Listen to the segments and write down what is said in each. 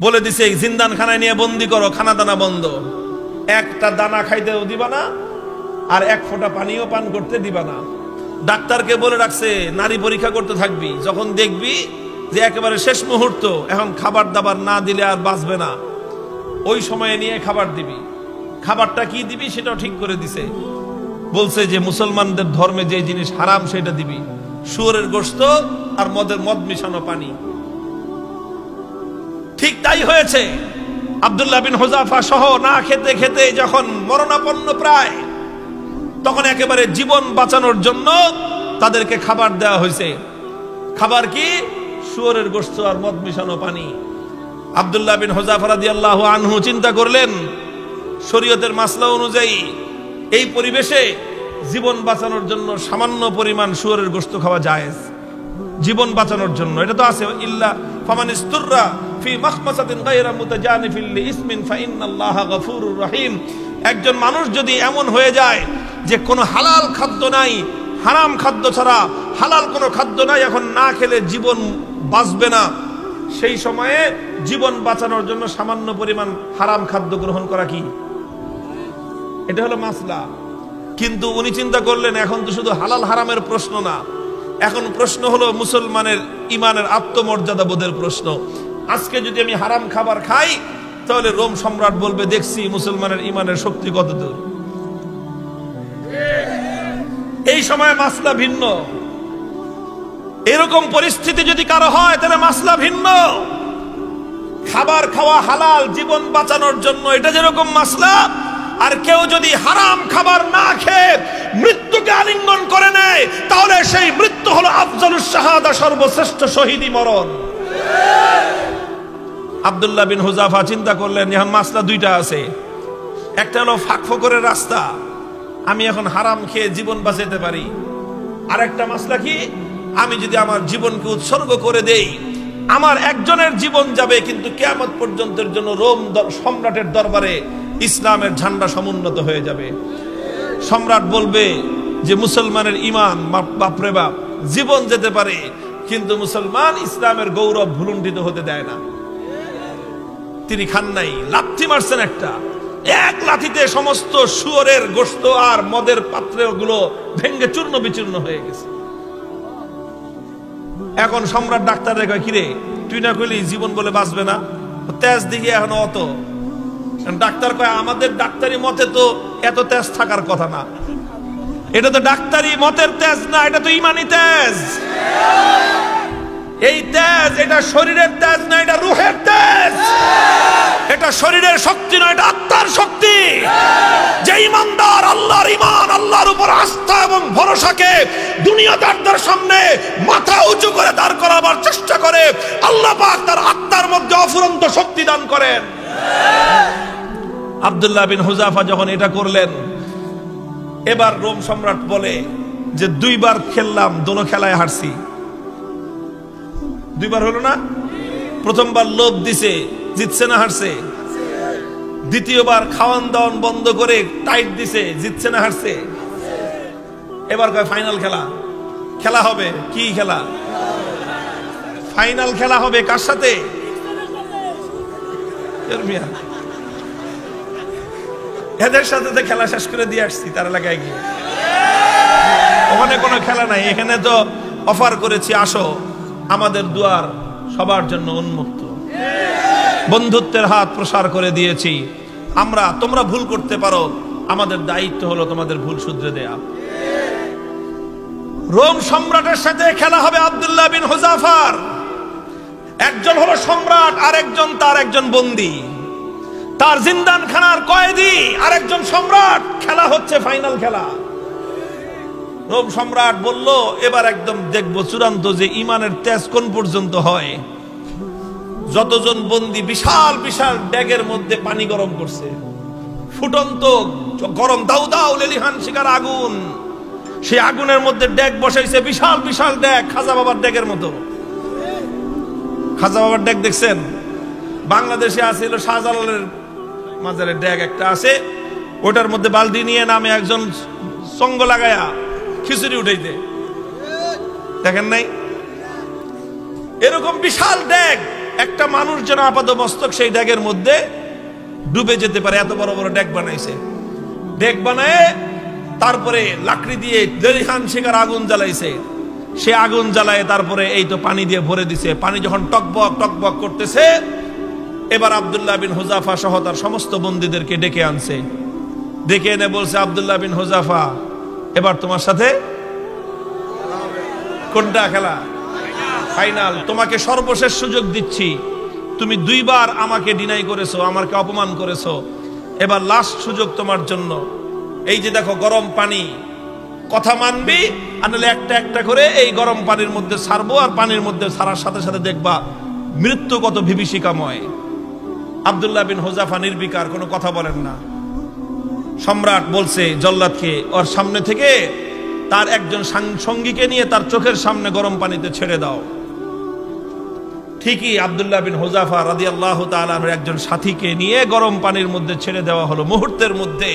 বলে দিছে জিন্দানখানায় নিয়ে বন্দি করো, খানা দানা বন্ধ, একটা দানা খাইতেও দিবা না, আর এক ফোঁটা পানিও পান করতে দিবা না। ডাক্তারকে বলে রাখছে নারী পরীক্ষা করতে থাকবি, যখন দেখবি যে একেবারে শেষ মুহূর্ত, এখন খাবার দাবার না দিলে আর বাঁচবে না, ওই সময়ে নিয়ে খাবার দিবি। খাবারটা কি দিবি সেটাও ঠিক করে দিছে, বলছে যে মুসলমানদের ধর্মে যে জিনিস হারাম সেটা দিবি, শুয়োরের গোশত আর মদ মিশানো পানি। ঠিক তাই হয়েছে। আব্দুল্লাহ বিন হুযাফা সহ না খেতে খেতে যখন মরণাপন্ন প্রায়, তখন একেবারে জীবন বাঁচানোর জন্য তাদেরকে খাবার দেওয়া হয়েছে। খাবার কি? শুয়োরের গোশত আর মদ মিশানো পানি। আব্দুল্লাহ বিন হুযাফা রাদিয়াল্লাহু আনহু চিন্তা করলেন, শরীয়তের মাসলা অনুযায়ী এই পরিবেশে জীবন বাঁচানোর জন্য সামান্য পরিমাণ শুয়োরের গোশত খাওয়া জায়েজ, জীবন বাঁচানোর জন্য। এটা তো আছে, ইল্লা ফামানিস্তুররা ফি মাখমাসাতিন গায়রা মুতাজানিফিল লিইসমিন ফাইন্নাল্লাহা গফুরুর রহিম। একজন মানুষ যদি এমন হয়ে যায় যে কোনো হালাল খাদ্য নাই, হারাম খাদ্য ছাড়া হালাল কোনো খাদ্য নাই, এখন না খেলে জীবন বাঁচবে না, সেই সময়ে জীবন বাঁচানোর জন্য সামান্য পরিমাণ হারাম খাদ্য গ্রহণ করা কি? এটা হলো মাসলা। কিন্তু উনি চিন্তা করলেন এখন তো শুধু হালাল হারামের প্রশ্ন না, এখন প্রশ্ন হলো মুসলমানের ইমানের আত্মমর্যাদা বোধের প্রশ্ন। আজকে যদি আমি হারাম খাবার খাই, তাহলে রোম সম্রাট বলবে দেখছি মুসলমানের ইমানের শক্তি কতদূর। এই সময় মাসলা ভিন্ন। এরকম পরিস্থিতি যদি কারো হয় তাহলে মাসলা ভিন্ন। খাবার খাওয়া হালাল জীবন বাঁচানোর জন্য, এটা যেরকম মাসলা, আর কেউ যদি হারাম খাবার না খেয়ে মৃত্যুকে আলিঙ্গন করে নেয়, তাহলে সেই মৃত্যু হলো আফজালুস শাহাদা, সর্বশ্রেষ্ঠ শহীদি মরণ। আব্দুল্লাহ বিন হুযাফা চিন্তা করলেন এখন মাসলা দুইটা আছে, একটা হলো ফাঁকফোকরের রাস্তা, আমি এখন হারাম খেয়ে জীবন বাঁচাতে পারি, আর একটা মাসলা কি, আমি যদি আমার জীবনকে উৎসর্গ করে দেই, আমার একজনের জীবন যাবে কিন্তু কিয়ামত পর্যন্তের জন্য রোম সম্রাটের দরবারে ইসলামের ঝান্ডা সমুন্নত হয়ে যাবে। সম্রাট বলবে যে মুসলমানের ইমান বাপরে বাপ, জীবন যেতে পারে কিন্তু মুসলমান ইসলামের গৌরব ভুলুণ্ঠিত হতে দেয় না। তিনি খান নাই, লাথি মারছেন একটা, এক লাথিতে সমস্ত শুয়োরের গোশত আর মদের পাত্রগুলো ভেঙ্গে চূর্ণ বিচূর্ণ হয়ে গেছে। এখন সম্রাট ডাক্তার রেখে, কিরে তুই না কইলি জীবন বলে বাঁচবে না, তেজ দিকে এখন অত। ডাক্তার কয় আমাদের ডাক্তারি মতে তো এত তেজ থাকার কথা না, এটা তো ডাক্তারি মতের তেজ না, এটা তো ইমানি তেজ। এই তেজ এটা শরীরের তেজ না, এটা রূহের তেজ। এটা শরীরের শক্তি নয়, এটা আত্মার শক্তি। যে ইমানদার আল্লাহর ইমান, আল্লাহর উপর আস্থা এবং ভরসাকে দুনিয়াদারদের সামনে মাথা উঁচু করে দাঁড় করাবার চেষ্টা করে, আল্লাহ পাক তার আত্মার মধ্যে অফুরন্ত শক্তি দান করেন। আব্দুল্লাহ বিন হুযাফা যখন এটা করলেন, এবার রোম সম্রাট বলে যে দুইবার খেললাম, দোনো খেলায় হারছি। দুইবার হলো না? প্রথমবার লোভ দিছে, জিতছে না হারছে? দ্বিতীয়বার খাওয়ান দাওয়ান বন্ধ করে টাইট দিছে, জিতছে না হারছে? এবার কয় ফাইনাল খেলা, খেলা হবে। কি খেলা? ফাইনাল খেলা হবে। কার সাথে? এদের সাথে তো খেলা শেষ করে দিয়ে আসছি তার এলাকায় গিয়ে। ওখানে কোনো খেলা নাই, এখানে তো অফার করেছি আসো, আমাদের দুয়ার সবার জন্য উন্মুক্ত, বন্ধুত্বের হাত প্রসার করে দিয়েছি আমরা। তোমরা ভুল করতে পারো, আমাদের দায়িত্ব হলো তোমাদের ভুল শুধরে দেয়া। রোম সম্রাটের সাথে খেলা হবে আব্দুল্লাহ বিন হুযাফার। একজন হলো সম্রাট, আর একজন তার একজন বন্দী, তার জিন্দানখানার কয়েদি, আর একজন সম্রাট। খেলা হচ্ছে ফাইনাল খেলা। রোম সম্রাট বলল এবার একদম দেখবো চূড়ান্ত যে ইমানের তেজ কোন পর্যন্ত হয়। যতজন বন্দী বিশাল বিশাল ড্যাগের মধ্যে পানি গরম করছে, ফুটন্ত গরম দাউ দাউ লেলিহান শিকার আগুন, সেই আগুনের মধ্যে ড্যাগ বসাইছে, বিশাল বিশাল ড্যাগ, খাজা বাবার ড্যাগের মতো। খাজা বাবার ড্যাগ দেখছেন? বাংলাদেশে আছিল শাহজালালের মাজারের ড্যাগ একটা আছে, ওটার মধ্যে বালতি নিয়ে নামে একজন সঙ্গ লাগায়া খিচুড়ি উঠাইতে, দেখেন নাই? এরকম বিশাল ড্যাগ একটা মানুষ যেন আপাতমস্তক সেই ডেগের মধ্যে ডুবে যেতে পারে, এত বড় বড় ডেক বানাইছে। ডেক বানায় তারপরে লাকড়ি দিয়ে দেরিহান শিকার আগুন জ্বালাইছে। সে আগুন জ্বালায় তারপরে এই তো পানি দিয়ে ভরে দিছে। পানি যখন টকবক টকবক করতেছে, এবার আব্দুল্লাহ বিন হুযাফা সহ তার সমস্ত বন্দীদেরকে ডেকে আনছে। ডেকে এনে বলছে, আব্দুল্লাহ বিন হুযাফা, এবার তোমার সাথে কোনটা খেলা? ফাইনাল। তোমাকে সর্বশেষ সুযোগ দিচ্ছি। তুমি 2 বার আমাকে ডিনাই করেছো, আমাকে অপমান করেছো, এবার লাস্ট সুযোগ তোমার জন্য। এই যে দেখো গরম পানি, কথা মানবি আর নাহলে একটা একটা করে এই গরম পানির মধ্যে ছাড়বো, আর পানির মধ্যে ছাড়ার সাথে সাথে দেখবা মৃত্যু কত বিভীষিকাময়। আব্দুল্লাহ বিন হুযাফা নির্বিকার, কোনো কথা বলেন না। সম্রাট বলছে জল্লাদকে ওর সামনে থেকে তার একজন সঙ্গীকে নিয়ে তার চোখের সামনে গরম পানিতে ছেড়ে দাও। ঠিকই আব্দুল্লাহ বিন হুযাফা রাদিয়াল্লাহু তাআলা আনহু একজন সাথীকে নিয়ে গরম পানির মধ্যে ছেড়ে দেওয়া হলো। মুহূর্তের মধ্যে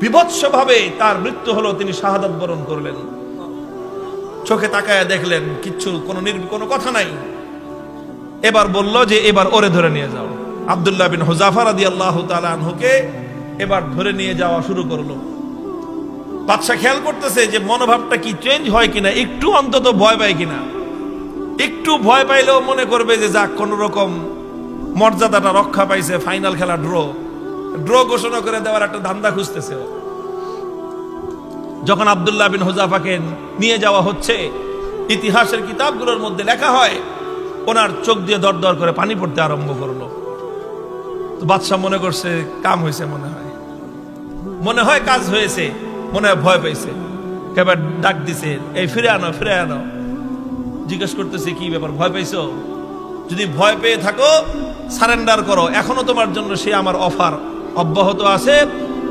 বিভৎসভাবে তার মৃত্যু হলো, তিনি শাহাদাত বরণ করলেন। চোখে তাকায় দেখলেন কিচ্ছু, কোনো কথা নাই। এবার বলল যে এবার ওরে ধরে নিয়ে যাও। আব্দুল্লাহ বিন হুযাফা রাদিয়াল্লাহু তাআলা আনহুকে এবার ধরে নিয়ে যাওয়া শুরু করলো। বাদশা খেয়াল করতেছে যে মনোভাবটা কি চেঞ্জ হয় কিনা, একটু অন্তত ভয় পায় কিনা। একটু ভয় পাইলেও মনে করবে যে যাক কোন রকম মর্যাদাটা রক্ষা পাইছে, ফাইনাল খেলা ড্র ঘোষণা করে দেওয়ার একটা ধান্দা খুঁজতেছে। যখন আব্দুল্লাহ বিন হুযাফাকে নিয়ে যাওয়া হচ্ছে, ইতিহাসের কিতাবগুলোর মধ্যে লেখা হয় ওনার চোখ দিয়ে দর দর করে পানি পড়তে আরম্ভ করলো। তো বাদশা মনে করছে কাম হয়েছে, মনে হয় কাজ হয়েছে, মনে হয় ভয় পাইছে। এবার ডাক দিছে, এই ফিরে আনো, ফিরে আনো। জিজ্ঞেস করতেছে কি ব্যাপার, ভয় পাইছো? যদি ভয় পেয়ে থাকো সারেন্ডার করো, এখনো তোমার জন্য সে আমার অফার অব্যাহত আছে।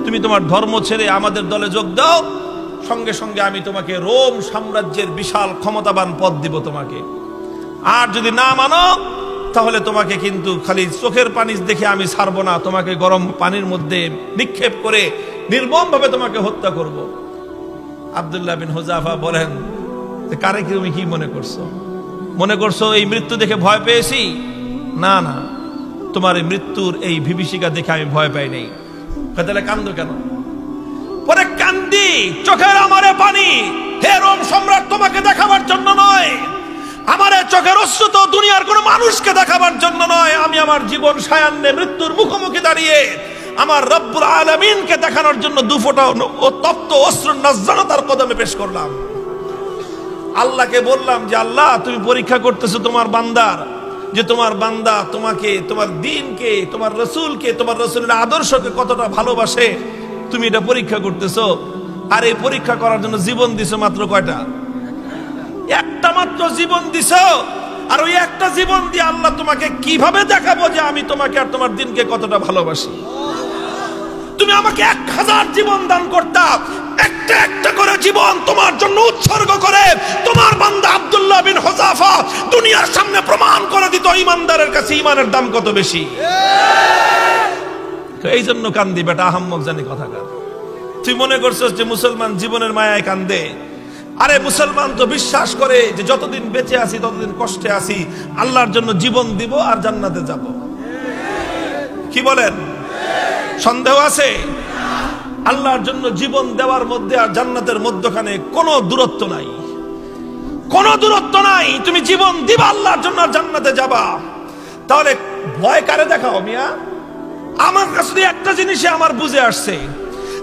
তুমি তোমার ধর্ম ছেড়ে আমাদের দলে যোগ দাও, সঙ্গে সঙ্গে আমি তোমাকে রোম সাম্রাজ্যের বিশাল ক্ষমতাবান পদ দিব তোমাকে। আর যদি না মানো তাহলে তোমাকে কিন্তু খালি চোখের পানি দেখে আমি ছাড়বো না, তোমাকে গরম পানির মধ্যে নিক্ষেপ করে নির্মমভাবে তোমাকে হত্যা করব। আব্দুল্লাহ বিন হুযাফা বলেন, কারে তুমি কি মনে করছো এই মৃত্যু দেখে ভয় পেয়েছি? না না, তোমার এই মৃত্যুর এই বিভীষিকা দেখে আমি ভয় পাই নাই। তাহলে কান্দো কেন? পরে কান্দি, চোখের আমারে পানি হে রোম সম্রাট তোমাকে দেখাবার জন্য নয়, আমার চোখের অশ্রু তো দুনিয়ার কোন মানুষকে দেখাবার জন্য নয়। আমি আমার জীবন সায়ান্নে মৃত্যুর মুখোমুখি দাঁড়িয়ে আমার রব্বুল আলামিনকে দেখানোর জন্য 2 ফোঁটা তপ্ত অশ্রুর নজরানা তার কদমে পেশ করলাম। আল্লাহকে বললাম যে আল্লাহ, তুমি পরীক্ষা করতেছো তোমার বান্দার, যে তোমার বান্দা তোমাকে, তোমার দ্বীনকে, তোমার রাসূলকে, তোমার রাসূলের আদর্শকে কতটা ভালোবাসে, তুমি এটা পরীক্ষা করতেছো। আর এই পরীক্ষা করার জন্য জীবন দিছো মাত্র কয়টা? একটা মাত্র জীবন দিছো। আর ওই একটা জীবন দিয়ে আল্লাহ তোমাকে কিভাবে দেখাবো যে আমি তোমাকে আর তোমার দ্বীনকে কতটা ভালোবাসি? তুমি আমাকে 1000 জীবন দান করতা, একটা একটা করে জীবন তোমার জন্য উৎসর্গ করে তোমার বান্দা আব্দুল্লাহ বিন হুযাফা দুনিয়ার সামনে প্রমাণ করে দিত ঈমানদারের কাছে ঈমানের দাম কত বেশি। তো এই জন্য কান্দি বেটা, আহাম্মক জানি কথাকার। তুই মনে করছিস যে মুসলমান জীবনের মায়ায় কান্দে? আরে মুসলমান তো বিশ্বাস করে যে যতদিন বেঁচে আছি ততদিন কষ্টে আছি, আল্লাহর জন্য জীবন দিব আর জান্নাতে যাব। কি বলেন? সন্দেহ আছে? আল্লাহর জন্য জীবন দেওয়ার মধ্যে আর জান্নাতের মধ্যখানে কোনো দূরত্ব নাই, কোনো দূরত্ব নাই। তুমি জীবন দিবা আল্লাহর জন্য আর জান্নাতে যাবা। তাহলে ভয় কারে দেখাও মিয়া? আমার কাছে একটা জিনিসে আমার বুঝে আসছে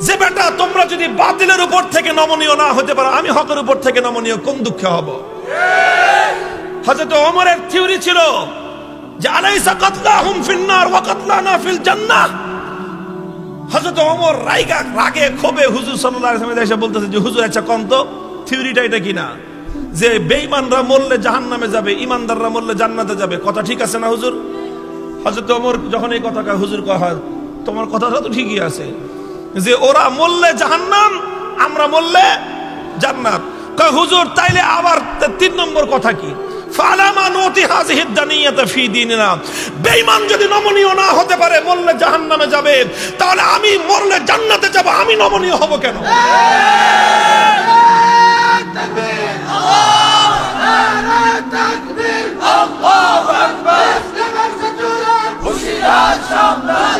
যে বেটা, তোমরা যদি বাতিলের উপর থেকে নমনীয় না হতে পারো, আমি হকের উপর থেকে নমনীয় কোন দুঃখে হব? হযরত ওমরের থিওরি ছিল যে আলাইসা কাতলাহুম ফিন্নার ওয়া কাতলানা ফিল জান্নাহ। হযরত ওমর রাগে ক্ষোভে হুজুর সাল্লাল্লাহু আলাইহি ওয়াসাল্লাম এসে বলতেছে যে হুজুর আচ্ছা কোন তো থিওরিটা এটা কিনা, যে বেঈমানরা মরলে জাহান্নামে যাবে, ঈমানদাররা মরলে জান্নাতে যাবে, কথা ঠিক আছে না হুজুর? হযরত ওমর যখন এই কথা কয়, হুজুর কয় তোমার কথাটা তো ঠিকই আছে, যে ওরা মরলে জাহান্নাম, আমরা মরলে জান্নাত। কয় হুজুর তাইলে আবার 3 নম্বর কথা কি? ফালামা নুতি হাযিহিদ দানিয়াতা ফি দীনিনা। বেঈমান যদি নমনীয় না হতে পারে, মরলে জাহান্নামে যাবে, তাহলে আমি মরলে জান্নাতে যাব, আমি নমনীয় হব কেন? তাকবীর, আল্লাহু আকবার, আল্লাহু আকবার। সাবধান